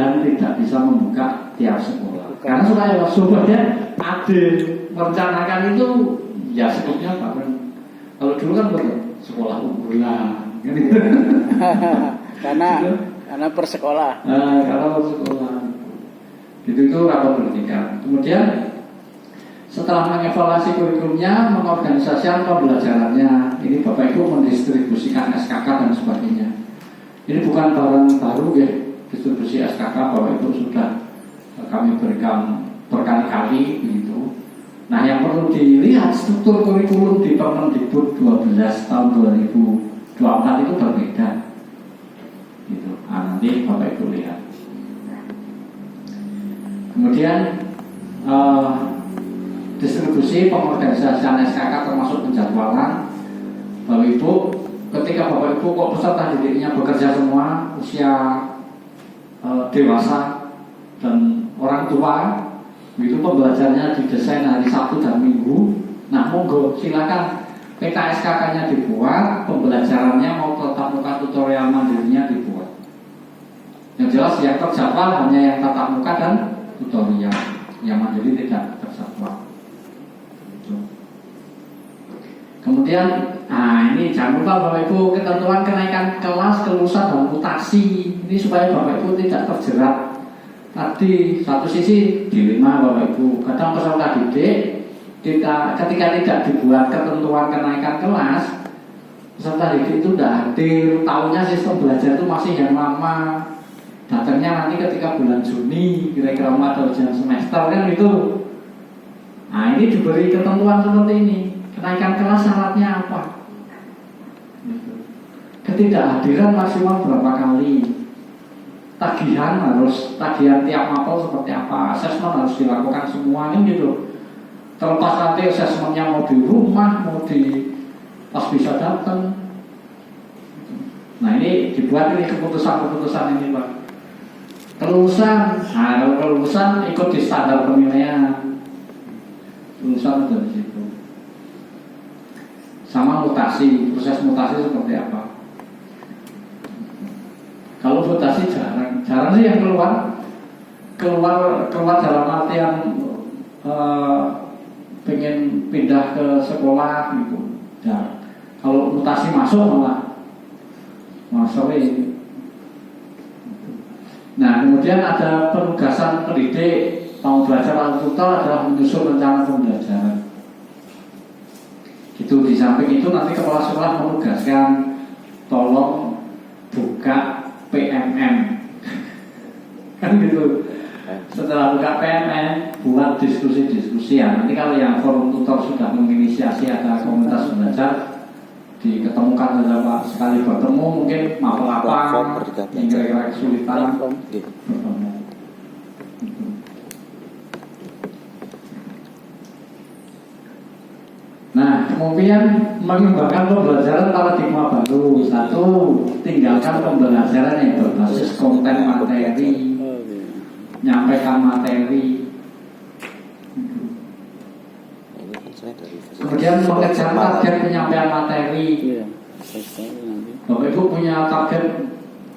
dan tidak bisa membuka tiap sekolah. Karena supaya sumbernya ada merencanakan itu ya sebutnya apa? Kalau dulu kan betul sekolah unggulan, gitu. karena per sekolah. Karena per sekolah. Itu rapat bertingkat. Kemudian setelah mengevaluasi kurikulumnya, mengorganisasikan pembelajarannya. Ini Bapak Ibu mendistribusikan SKK dan sebagainya. Ini bukan barang baru ya, distribusi SKK Bapak Ibu sudah kami berikan berkali-kali begitu. Nah, yang perlu dilihat struktur kurikulum di Permendikbud 12 tahun 2024 itu berbeda. Gitu. Nanti Bapak Ibu lihat. Kemudian distribusi pengorganisasian SKK termasuk penjadwalan. Bapak Ibu, ketika Bapak Ibu kok peserta didiknya bekerja semua usia dewasa dan orang tua, itu pembelajarannya didesain hari Sabtu dan Minggu. Nah, monggo silakan PKSKK-nya dibuat, pembelajarannya mau tatap muka tutorial mandirinya dibuat. Yang jelas yang terjadwal hanya yang tatap muka dan tutorial, yang mandiri tidak terjadwal. Kemudian, ini jangan lupa Bapak Ibu, ketentuan kenaikan kelas, kelulusan dan mutasi. Ini supaya Bapak Ibu tidak terjerat. Tadi satu sisi dilema Bapak Ibu, kadang peserta didik ketika tidak dibuat ketentuan kenaikan kelas, peserta didik itu tidak hadir, tahunya sistem belajar itu masih yang lama. Datangnya nanti ketika bulan Juni, kira-kira ada ujian semester kan itu. Nah, ini diberi ketentuan seperti ini. Kenaikan kelas syaratnya apa? Ketidakhadiran maksimal berapa kali? Tagihan tiap mapel seperti apa? Asesmen harus dilakukan semua kan gitu. Terlepas nanti asesmennya mau di rumah, mau di pas bisa datang. Nah, ini dibuat ini keputusan ini Pak. Kelulusan, kalau kelulusan ikut di standar penilaian. Kelulusan itu di situ. Sama mutasi, proses mutasi seperti apa? Kalau mutasi jarang sih yang keluar dalam artian pengen pindah ke sekolah gitu. Ya, kalau mutasi masuk malah sering. Nah, kemudian ada penugasan pendidik tahun belajar total adalah menyusun rencana pembelajaran. Itu di samping itu nanti kepala sekolah menugaskan tolong buka PMM kan gitu. Setelah buka PMM buat diskusi ya. Nanti kalau yang forum tutor sudah menginisiasi ada komunitas belajar, diketemukan saja Pak, sekali bertemu mungkin mau apa yang kira-kira kesulitan bertemu. Nah, kemudian mengembangkan pembelajaran paradigma baru. Satu, tinggalkan pembelajaran yang berbasis konten materi, nyampaikan materi. Kemudian mengejar target penyampaian materi. Bapak Ibu punya target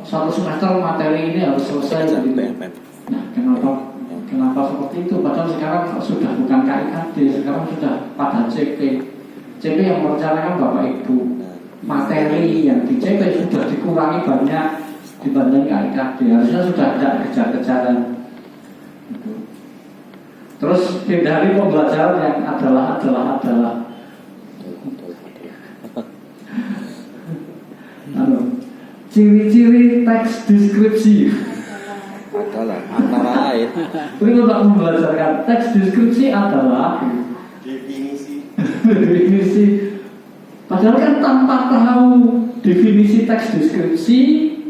satu semester materi ini harus selesai. Nah, kenapa seperti itu? Padahal sekarang sudah bukan KIKD, sekarang sudah pada CP. CP yang merencanakan Bapak Ibu. Materi yang di CP sudah dikurangi banyak dibanding KIKD. Harusnya sudah ada kejar-kejaran. Terus hindari pembelajaran yang adalah ciri-ciri teks deskripsi. Adalah antara lain. Ini untuk membelajarkan teks deskripsi adalah definisi. Padahal kan tanpa tahu definisi teks deskripsi,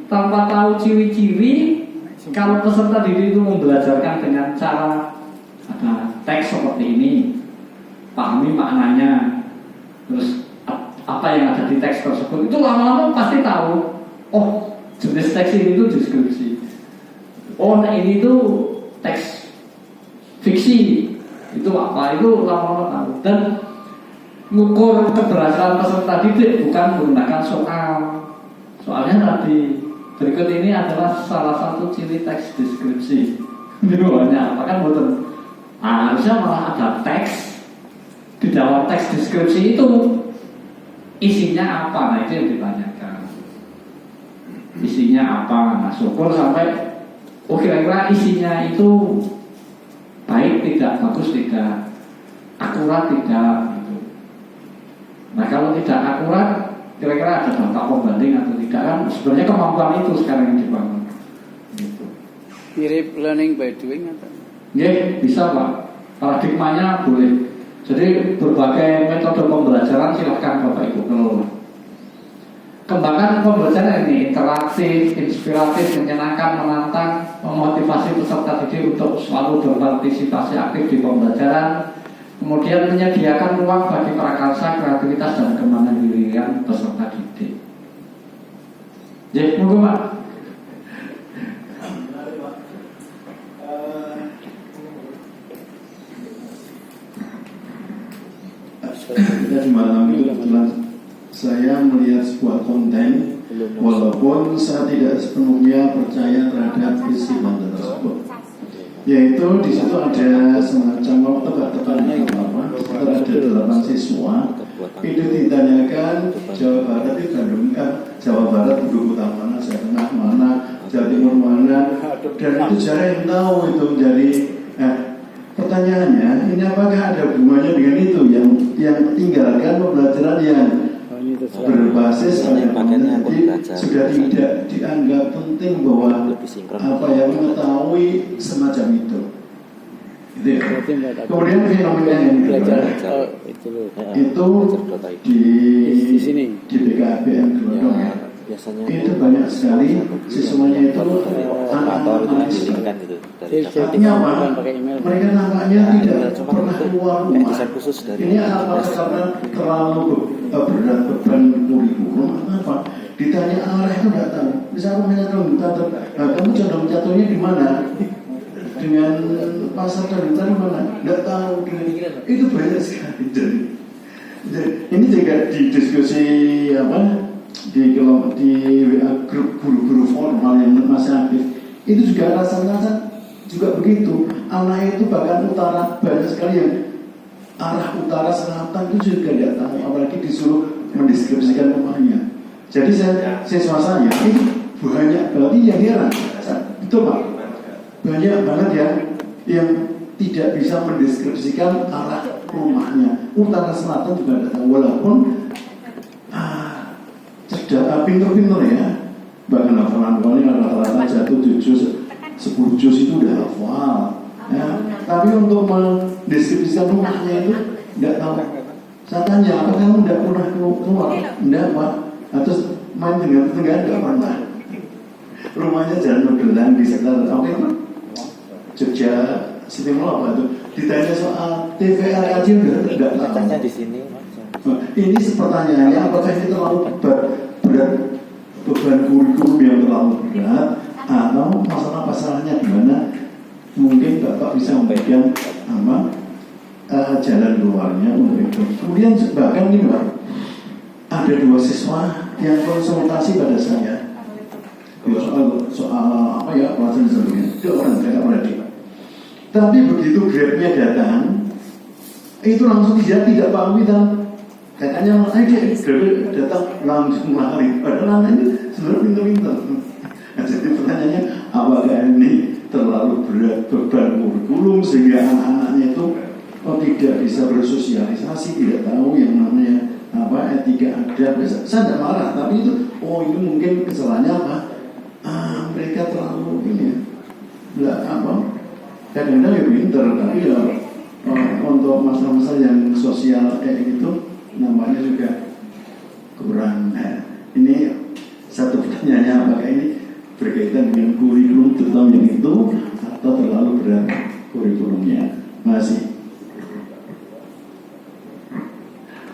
tanpa tahu ciri-ciri, kalau peserta didik itu membelajarkan dengan cara ada teks seperti ini, pahami maknanya, terus apa yang ada di teks tersebut, itu lama-lama pasti tahu. Oh, jenis teks ini itu deskripsi. Oh, nah ini tuh teks fiksi. Itu apa? Itu lama-lama tahu. Dan mengukur keberhasilan peserta didik bukan menggunakan soal. Soalnya tadi Berikut ini adalah salah satu ciri teks deskripsi. Ini bawahnya apa kan betul? Harusnya malah ada teks di dalam teks deskripsi itu isinya apa? Nah itu yang ditanyakan. Isinya apa? Nah syukur sampai kira-kira isinya itu baik tidak, bagus tidak, akurat tidak gitu. Nah kalau tidak akurat, kira-kira ada dampak pembanding atau tidak kan? Sebenarnya kemampuan itu sekarang yang dibangun. Gitu. Mirip learning by doing atau? Ya bisa Pak. Paradigmanya boleh. Jadi berbagai metode pembelajaran silahkan Bapak Ibu kelola. Kembangkan pembelajaran ini interaktif, inspiratif, menyenangkan, menantang, memotivasi peserta didik untuk selalu berpartisipasi aktif di pembelajaran. Kemudian menyediakan ruang bagi prakarsa, kreativitas, dan kemandirian peserta didik. Jadi, monggo Pak. Tadi malam itu kebetulan saya melihat sebuah konten, walaupun saya tidak sepenuhnya percaya terhadap isi konten tersebut. Yaitu di situ ada semacam tebak-tebakan apa? Setelah ada 8 siswa, itu ditanyakan Jawa Barat itu Bandung, Jawa Barat penduduk utama mana, Jawa Tengah mana, Jawa Timur mana, dan itu jarang yang tahu itu menjadi. Pertanyaannya, ini apakah ada hubungannya dengan itu yang tinggalkan pembelajaran yang berbasis pada konten, jadi sudah tidak dianggap penting bahwa apa yang mengetahui semacam itu. Gitu ya. Kemudian fenomena yang kedua itu di BKBN Gelodong ya. Itu banyak sekali siswanya itu anak-anak mahasiswa. Artinya apa? Mereka nampaknya tidak pernah keluar rumah. Ini apa? Karena terlalu berat beban kurikulum apa? Ditanya arah itu nggak tahu. Misalnya mencatur, kamu condong jatuhnya di mana? Dengan pasar dan di mana? Nggak tahu. Itu banyak sekali. Jadi ini juga di diskusi apa? Di WA grup guru-guru formal yang masih aktif itu juga rasa-rasa juga begitu. Anak itu bahkan utara banyak sekali yang arah utara selatan itu juga tidak tahu, apalagi disuruh mendeskripsikan rumahnya. Jadi siswa saya itu banyak berarti yang heran, betul Pak, banyak banget ya yang tidak bisa mendeskripsikan arah rumahnya. Utara selatan juga tidak tahu, walaupun pinter-pinter ya, bahkan hafalan-hafalannya rata-rata jatuh 10 juz itu udah hafal ya. Tapi untuk mendeskripsikan rumahnya itu tidak tahu. Saya tanya, apa kamu tidak pernah keluar? Tidak Pak. Terus main dengan tetangga tidak pernah. Rumahnya Jalan Magelang di sekitar apa itu? Jogja City Mall apa itu? Ditanya soal TVR aja udah tidak tahu. Di sini. Ini pertanyaannya, apakah ini terlalu berat beban kurikulum yang terlalu berat, atau masalah-masalahnya di mana mungkin Bapak bisa memberikan jalan keluarnya untuk itu. Kemudian bahkan ini Pak, ada 2 siswa yang konsultasi pada saya soal apa ya pelajaran sebelumnya. Itu orang saya berarti. Tapi begitu grade-nya datang, itu langsung tidak paham kita. Katanya dia datang langsung lari. Padahal anak ini sebenarnya pintar-pintar. Jadi pertanyaannya, apakah ini terlalu berat beban kurikulum sehingga anak-anaknya itu tidak bisa bersosialisasi, tidak tahu yang namanya etika adab. Saya tidak marah, tapi itu ini mungkin kesalahannya apa? Mereka terlalu ini ya, kadang-kadang ya pintar, tapi ya untuk masalah-masalah yang sosial gitu namanya juga kurang. Ini satu pertanyaannya, apakah ini berkaitan dengan kurikulum terutama yang itu atau terlalu berat kurikulumnya? Masih.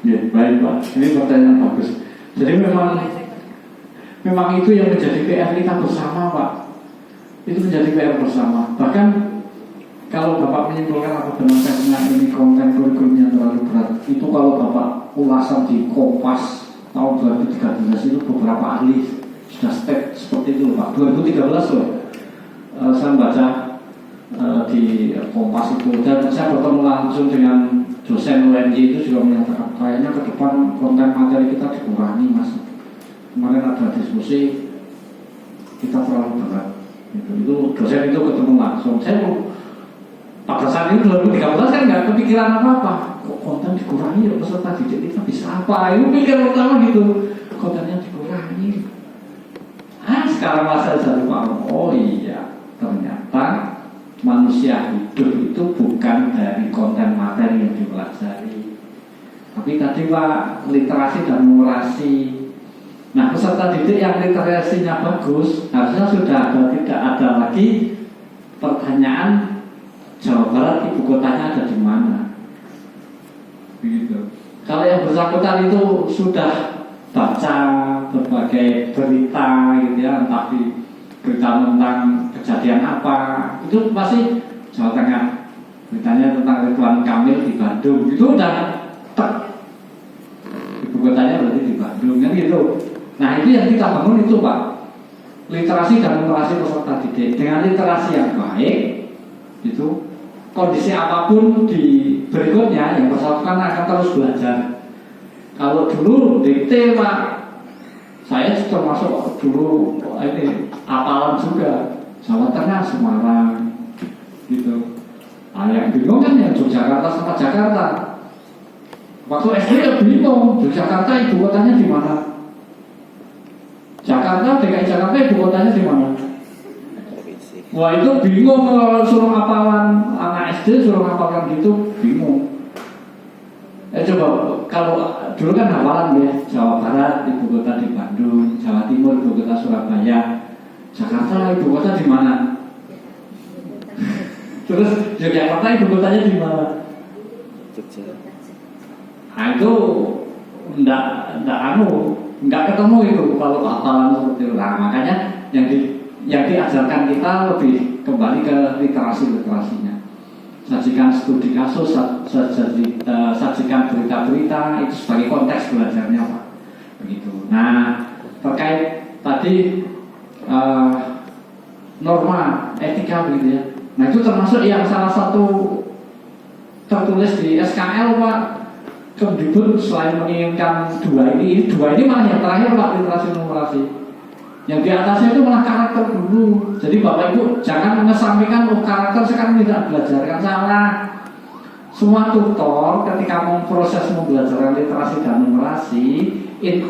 Ya, baik Pak. Ini pertanyaan bagus. Jadi memang itu yang menjadi PR kita bersama Pak. Itu menjadi PR bersama. Bahkan kalau Bapak menyimpulkan apa benar karena ini konten kurikulumnya terlalu berat, itu kalau Bapak ulasan di Kompas tahun 2013 itu beberapa ahli sudah step seperti itu Pak. 2013 loh, saya baca di Kompas itu, dan saya bertemu langsung dengan dosen UNJ itu juga menyatakan kayaknya ke depan konten materi kita dikurangi Mas. Kemarin ada diskusi kita terlalu berat. Itu dosen itu ketemu langsung. Saya pada saat itu 2013 kan nggak kepikiran apa-apa. Kok konten dikurangi ya peserta didik kita bisa apa? Itu pikir pertama gitu, kontennya dikurangi. Sekarang masa saya paham. Oh iya, ternyata manusia hidup itu bukan dari konten materi yang dipelajari, tapi tadi Pak, literasi dan numerasi. Nah, peserta didik yang literasinya bagus harusnya sudah tidak ada lagi pertanyaan Jawa Barat ibu kotanya ada di mana. Begitu. Kalau yang bersangkutan itu sudah baca berbagai berita gitu ya, entah di berita tentang kejadian apa, itu pasti Jawa Tengah. Beritanya tentang Ridwan Kamil di Bandung, itu udah ibu kotanya berarti di Bandung kan gitu. Nah itu yang kita bangun itu Pak, literasi dan numerasi peserta didik. Dengan literasi yang baik, itu kondisi apapun di berikutnya yang bersangkutan akan terus belajar. Kalau dulu dikte Pak, saya termasuk dulu ini apalan juga, Jawa Tengah, Semarang, gitu. Yang bingung kan yang Yogyakarta sama Jakarta. Waktu SD ya bingung, Yogyakarta ibu kotanya di mana? Jakarta, DKI Jakarta ibu kotanya di mana? Wah itu bingung kalau suruh hafalan anak SD, suruh hafalan gitu, bingung. Coba kalau dulu kan hafalan ya, Jawa Barat ibu kota di Bandung, Jawa Timur ibu kota Surabaya, Jakarta ibu kota di mana? Terus Yogyakarta ibu kotanya di mana? Nah itu enggak ketemu itu kalau hafalan seperti itu. Nah, makanya yang diajarkan kita lebih kembali ke literasinya. Sajikan studi kasus, sajikan berita-berita itu sebagai konteks belajarnya Pak. Begitu. Nah terkait tadi norma etika begitu ya. Nah itu termasuk yang salah satu tertulis di SKL Pak. Kemdikbud selain menginginkan dua ini malah yang terakhir Pak, literasi numerasi. Yang di atasnya itu malah karakter dulu. Jadi Bapak Ibu jangan mengesampingkan karakter sekarang tidak belajar, kan salah. Semua tutor ketika memproses membelajarkan literasi dan numerasi,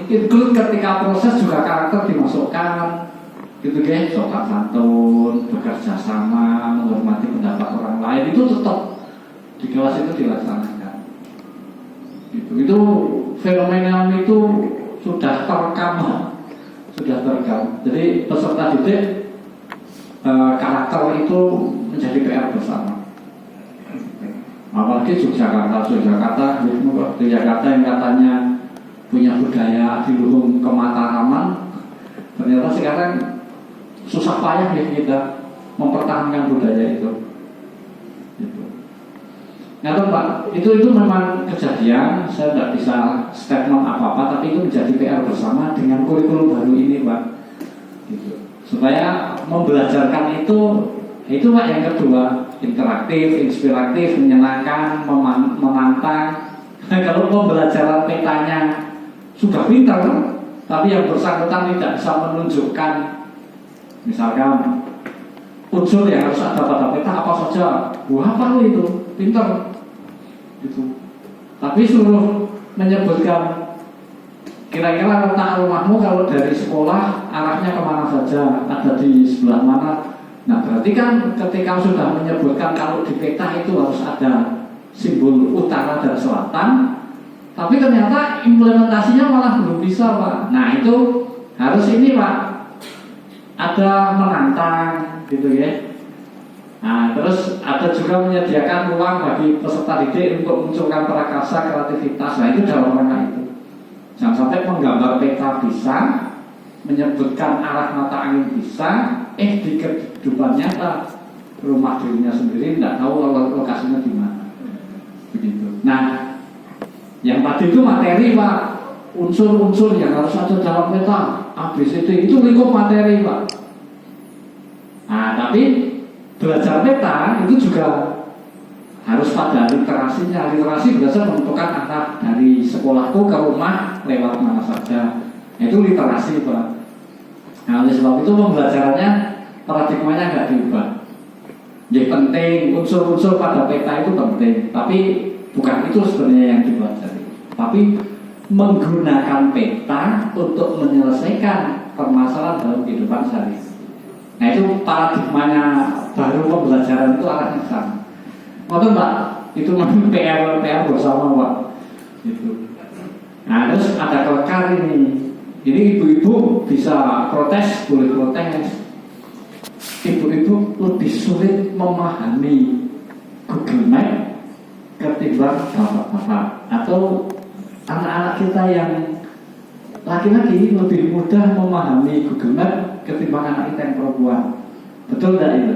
include ketika proses juga karakter dimasukkan. Gitu guys, sopan santun, bekerja sama, menghormati pendapat orang lain, itu tetap di kelas itu dilaksanakan. Itu fenomena itu sudah terekam. Jadi peserta didik karakter itu menjadi PR bersama. Apalagi Yogyakarta yang katanya punya budaya di luhung kemataraman, ternyata sekarang susah payah ya kita mempertahankan budaya itu. Nah Pak, itu memang kejadian. Saya tidak bisa statement apa-apa, tapi itu menjadi PR bersama dengan kurikulum baru ini Pak, gitu. Supaya membelajarkan itu Pak yang kedua, interaktif, inspiratif, menyenangkan, menantang. Nah, kalau pembelajaran petanya sudah pintar, tapi yang bersangkutan tidak bisa menunjukkan, misalkan unsur yang harus ada pada peta apa saja, apa itu pintar. Gitu. Tapi suruh menyebutkan kira-kira letak rumahmu kalau dari sekolah arahnya kemana saja, ada di sebelah mana. Nah berarti kan ketika sudah menyebutkan kalau di peta itu harus ada simbol utara dan selatan, tapi ternyata implementasinya malah belum bisa Pak. Nah itu harus ini Pak, ada menantang gitu ya. Nah, terus ada juga menyediakan ruang bagi peserta didik untuk munculkan prakarsa, kreativitas. Nah, itu dalam rangka itu. Jangan sampai menggambar peta bisa, menyebutkan arah mata angin bisa, di kehidupan nyata rumah dirinya sendiri tidak tahu lokasinya di mana. Begitu. Nah, yang tadi itu materi Pak, unsur-unsur yang harus ada dalam peta ABCD itu lingkup materi Pak. Nah tapi belajar peta itu juga harus pada literasinya. Literasi biasa menentukan anak dari sekolahku ke rumah lewat mana saja. Itu literasi Pak. Nah oleh sebab itu pembelajarannya paradigmanya nggak diubah. Ya penting, unsur-unsur pada peta itu penting, tapi bukan itu sebenarnya yang dipelajari. Tapi menggunakan peta untuk menyelesaikan permasalahan dalam kehidupan sehari. Nah itu paradigmanya baru pembelajaran itu arahnya sama. Maksud Mbak, itu memang PR bersama Pak. Gitu. Nah terus ada kelekar ini. Jadi ibu-ibu bisa protes, boleh protes. Ibu-ibu lebih sulit memahami Google Map ketimbang bapak-bapak atau anak-anak kita yang laki-laki lebih mudah memahami Google Map ketimbang anak kita yang perempuan. Betul tidak itu?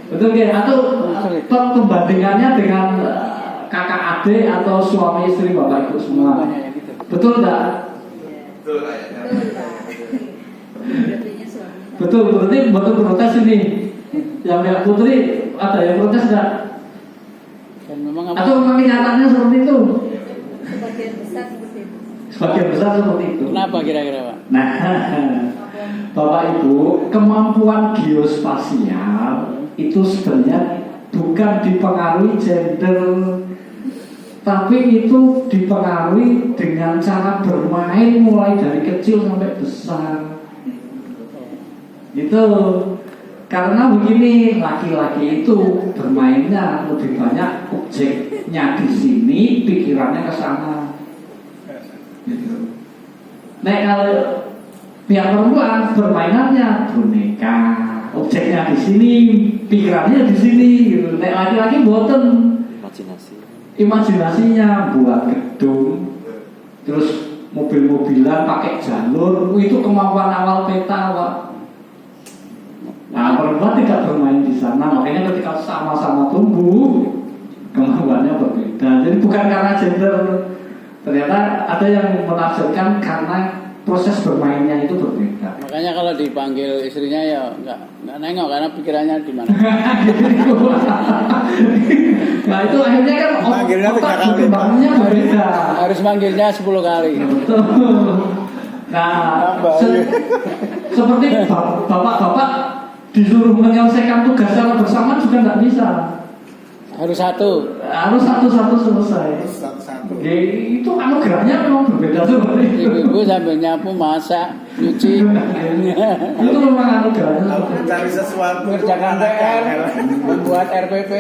Betul ya? Atau pembandingannya dengan kakak adik atau suami istri bapak ibu semua. Betul tidak? Betul, berarti betul protes ini. Yang pihak Putri ada yang protes enggak? Atau memang kenyataannya seperti itu? Sebagian besar seperti itu. Sebagian besar seperti itu. Kenapa kira-kira Pak? Nah, Bapak Ibu, kemampuan geospasial itu sebenarnya bukan dipengaruhi gender, tapi itu dipengaruhi dengan cara bermain mulai dari kecil sampai besar. Itu karena begini, laki-laki itu bermainnya lebih banyak objeknya di sini, pikirannya ke sana. Gitu. Nah kalau pihak perempuan bermainannya boneka, objeknya di sini, pikirannya di sini. Gitu. Nah laki-laki boten imajinasinya buat gedung, terus mobil-mobilan pakai jalur, itu kemampuan awal peta Pak. Nah perempuan tidak bermain di sana, makanya ketika sama-sama tumbuh kemampuannya berbeda. Jadi bukan karena gender, ternyata ada yang menafsirkan karena proses bermainnya itu berbeda. Makanya kalau dipanggil istrinya ya nggak nengok karena pikirannya di mana. Nah itu akhirnya kan otak berkembangnya berbeda. Harus manggilnya 10 kali. Betul. Nah seperti bapak-bapak disuruh menyelesaikan tugas secara bersama juga nggak bisa. Harus satu selesai. Itu anugerahnya memang berbeda seperti itu. Ibu-ibu sambil nyapu, masak, nyuci. Itu memang anugerahnya. Mencari sesuatu. Mengerjakan PR, membuat RPP.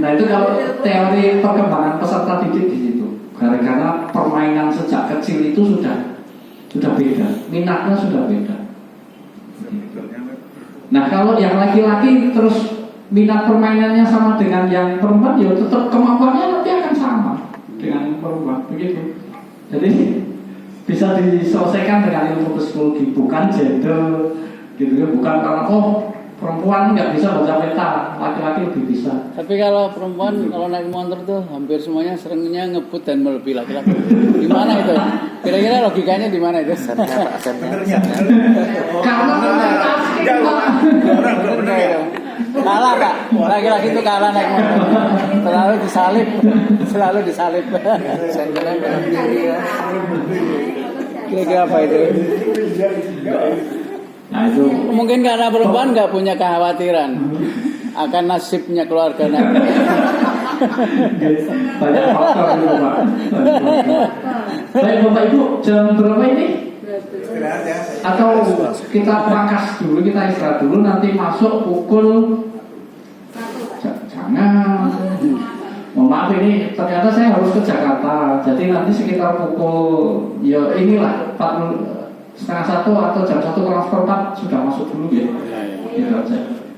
Nah itu kalau teori perkembangan peserta didik di situ. Karena permainan sejak kecil itu sudah beda, minatnya sudah beda. Nah kalau yang laki-laki terus minat permainannya sama dengan yang perempuan, ya tetap kemampuannya nanti akan sama dengan perempuan, begitu. Jadi bisa diselesaikan dengan ilmu psikologi, bukan gender, gitu ya, bukan karena perempuan nggak bisa baca peta, laki-laki lebih bisa. Tapi kalau perempuan kalau naik motor tuh hampir semuanya seringnya ngebut dan melebihi laki-laki. Di mana itu? Kira-kira logikanya di mana itu? Karena kalah Pak, laki-laki itu kalah naik motor. Selalu disalip. Kira-kira apa itu? Nah itu Mungkin karena perempuan nggak punya kekhawatiran akan nasibnya keluarganya. banyak faktor itu Pak. Baik Bapak Ibu, jam berapa ini? Atau kita pangkas dulu, kita istirahat dulu, nanti masuk pukul jangan. Mohon maaf ini ternyata saya harus ke Jakarta, jadi nanti sekitar pukul ya inilah 4:30 atau jam 1:04 sudah masuk dulu ya. Gitu aja.